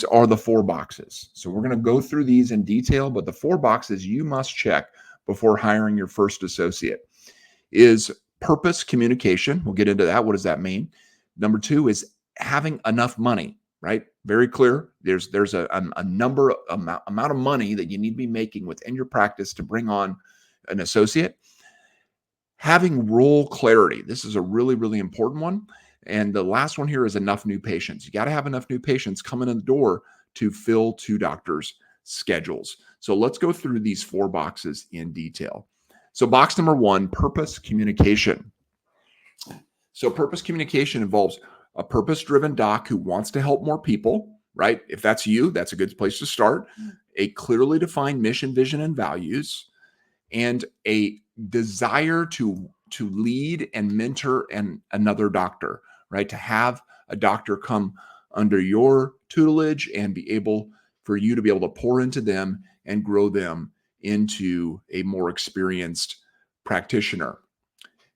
are the four boxes. So we're going to go through these in detail, but the four boxes you must check before hiring your first associate is purpose communication. We'll get into that. What does that mean? Number two is having enough money, right? Very clear. There's a number amount of money that you need to be making within your practice to bring on an associate. Having role clarity. This is a really, really important one. And the last one here is enough new patients. You got to have enough new patients coming in the door to fill two doctors' schedules. So let's go through these four boxes in detail. So box number one, purpose communication. So purpose communication involves a purpose-driven doc who wants to help more people, right? If that's you, that's a good place to start. A clearly defined mission, vision, and values, and a desire to lead and mentor another doctor, right? To have a doctor come under your tutelage and be able for you to be able to pour into them and grow them into a more experienced practitioner.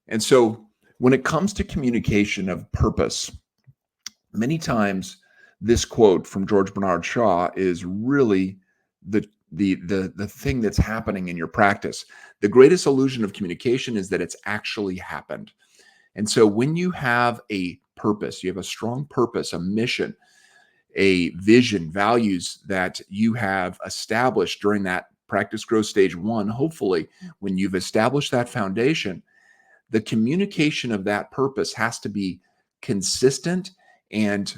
And so when it comes to communication of purpose, many times this quote from George Bernard Shaw is really the thing that's happening in your practice. The greatest illusion of communication is that it's actually happened. And so when you have a purpose, you have a strong purpose, a mission, a vision, values that you have established during that practice growth stage one, hopefully when you've established that foundation, the communication of that purpose has to be consistent and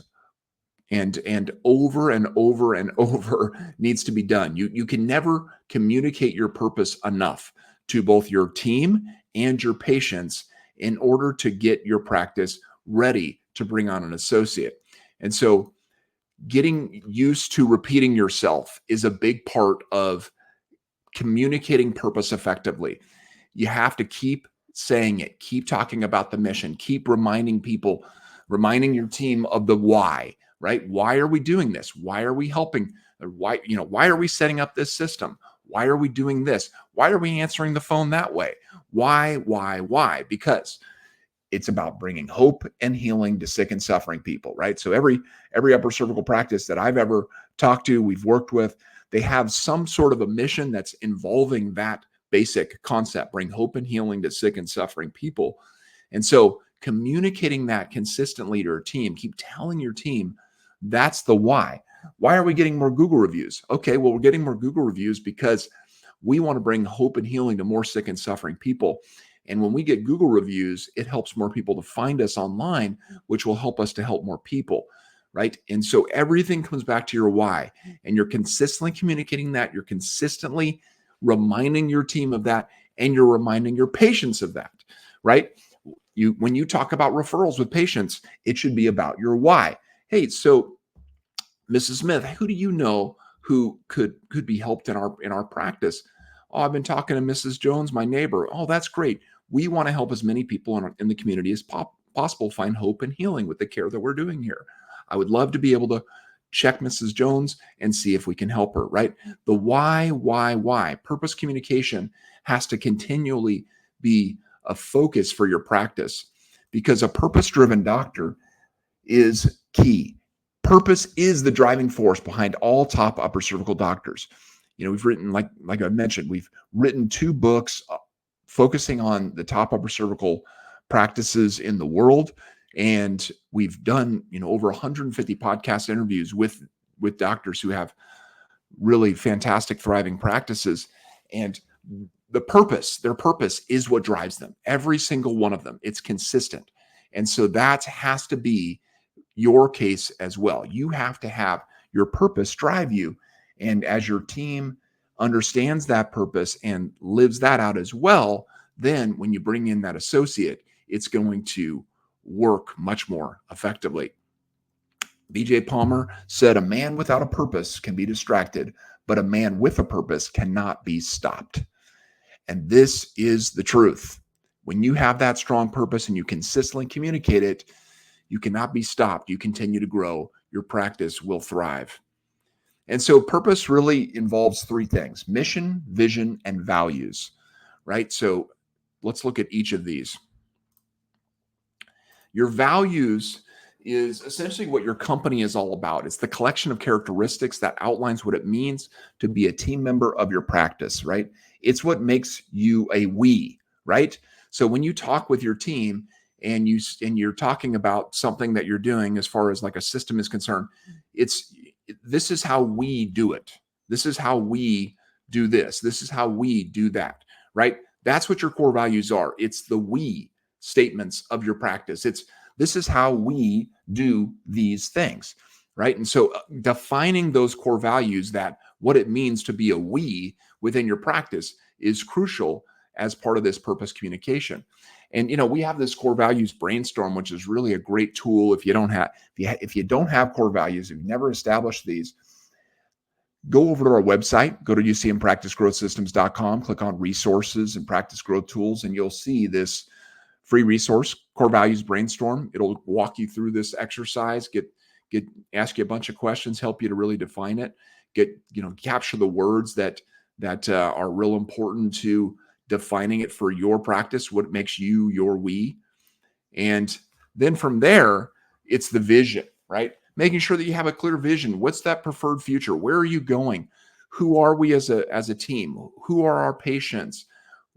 over and over and over needs to be done. You can never communicate your purpose enough to both your team and your patients in order to get your practice ready to bring on an associate. And so getting used to repeating yourself is a big part of communicating purpose effectively. You have to keep saying it, keep talking about the mission, keep reminding people, reminding your team of the why, right? Why are we doing this? Why are we helping? Why are we setting up this system? Why are we doing this? Why are we answering the phone that way? Why? Because it's about bringing hope and healing to sick and suffering people, right? So every upper cervical practice that I've ever talked to, we've worked with, they have some sort of a mission that's involving that basic concept, bring hope and healing to sick and suffering people. And so communicating that consistently to your team, keep telling your team, that's the why. Why are we getting more Google reviews? Okay, well, we're getting more Google reviews because we want to bring hope and healing to more sick and suffering people. And when we get Google reviews, it helps more people to find us online, which will help us to help more people, right? And so everything comes back to your why. And you're consistently communicating that. You're consistently reminding your team of that. And you're reminding your patients of that, right? When you talk about referrals with patients, it should be about your why. Hey, so Mrs. Smith, who do you know who could be helped in our practice? Oh, I've been talking to Mrs. Jones, my neighbor. Oh, that's great. We want to help as many people in the community as possible find hope and healing with the care that we're doing here. I would love to be able to check Mrs. Jones and see if we can help her, right? The why. Purpose communication has to continually be a focus for your practice because a purpose-driven doctor is key. Purpose is the driving force behind all top upper cervical doctors. We've written, like I mentioned, we've written 2 books focusing on the top upper cervical practices in the world. And we've done, over 150 podcast interviews with doctors who have really fantastic, thriving practices. And their purpose is what drives them. Every single one of them. It's consistent. And so that has to be your case as well. You have to have your purpose drive you. And as your team understands that purpose and lives that out as well, then when you bring in that associate, it's going to work much more effectively. BJ Palmer said, "A man without a purpose can be distracted, but a man with a purpose cannot be stopped." And this is the truth. When you have that strong purpose and you consistently communicate it, you cannot be stopped. You continue to grow. Your practice will thrive. And so purpose really involves 3 things: mission, vision, and values, right? So let's look at each of these. Your values is essentially what your company is all about. It's the collection of characteristics that outlines what it means to be a team member of your practice, right? It's what makes you a we, right? So when you talk with your team and you're talking about something that you're doing as far as like a system is concerned, it's this is how we do it. This is how we do this. This is how we do that, right? That's what your core values are. It's the we statements of your practice. It's this is how we do these things, right? And so defining those core values, that what it means to be a we within your practice, is crucial as part of this purpose communication. And we have this core values brainstorm, which is really a great tool. If you don't have core values, if you've never established these, go over to our website, go to ucmpracticegrowthsystems.com, click on resources and practice growth tools, and you'll see this free resource, core values brainstorm. It'll walk you through this exercise, ask you a bunch of questions, help you to really define it, capture the words that are real important to defining it for your practice, what makes you your we. And then from there, it's the vision, right? Making sure that you have a clear vision. What's that preferred future? Where are you going? Who are we as a team? Who are our patients?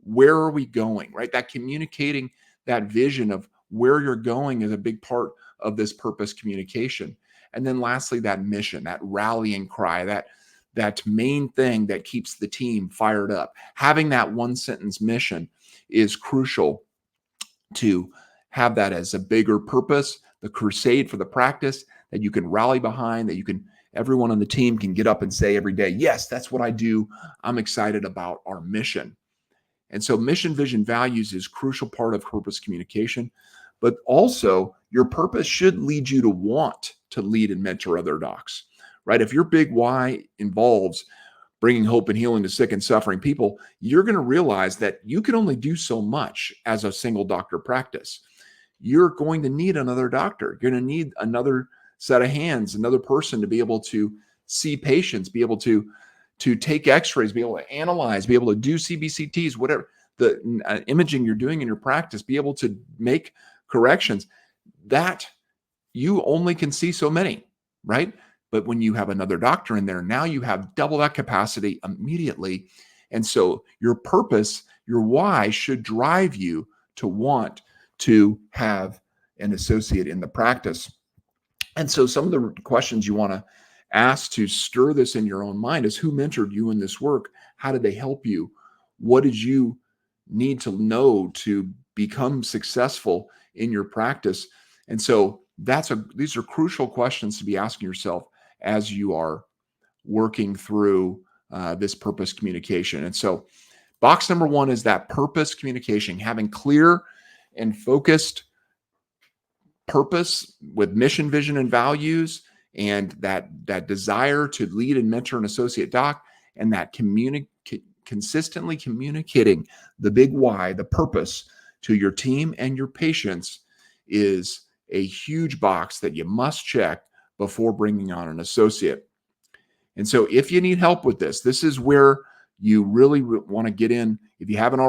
Where are we going, right? That communicating that vision of where you're going is a big part of this purpose communication. And then lastly, that mission, that rallying cry, that main thing that keeps the team fired up. Having that one sentence mission is crucial to have that as a bigger purpose, the crusade for the practice that you can rally behind, that everyone on the team can get up and say every day, yes, that's what I do. I'm excited about our mission. And so mission, vision, values is a crucial part of purpose communication, but also your purpose should lead you to want to lead and mentor other docs, right? If your big why involves bringing hope and healing to sick and suffering people, you're going to realize that you can only do so much as a single doctor practice. You're going to need another doctor. You're going to need another set of hands, another person to be able to see patients, be able to take x-rays, be able to analyze, be able to do CBCTs, whatever the imaging you're doing in your practice, be able to make corrections. That you only can see so many, right? But when you have another doctor in there, now you have double that capacity immediately. And so your purpose, your why should drive you to want to have an associate in the practice. And so some of the questions you want to ask to stir this in your own mind is, who mentored you in this work? How did they help you? What did you need to know to become successful in your practice? And so these are crucial questions to be asking yourself as you are working through this purpose communication. And so box number one is that purpose communication, having clear and focused purpose with mission, vision, and values, and that desire to lead and mentor an associate doc, and that consistently communicating the big why, the purpose, to your team and your patients is a huge box that you must check before bringing on an associate. And so if you need help with this, this is where you really want to get in. If you haven't already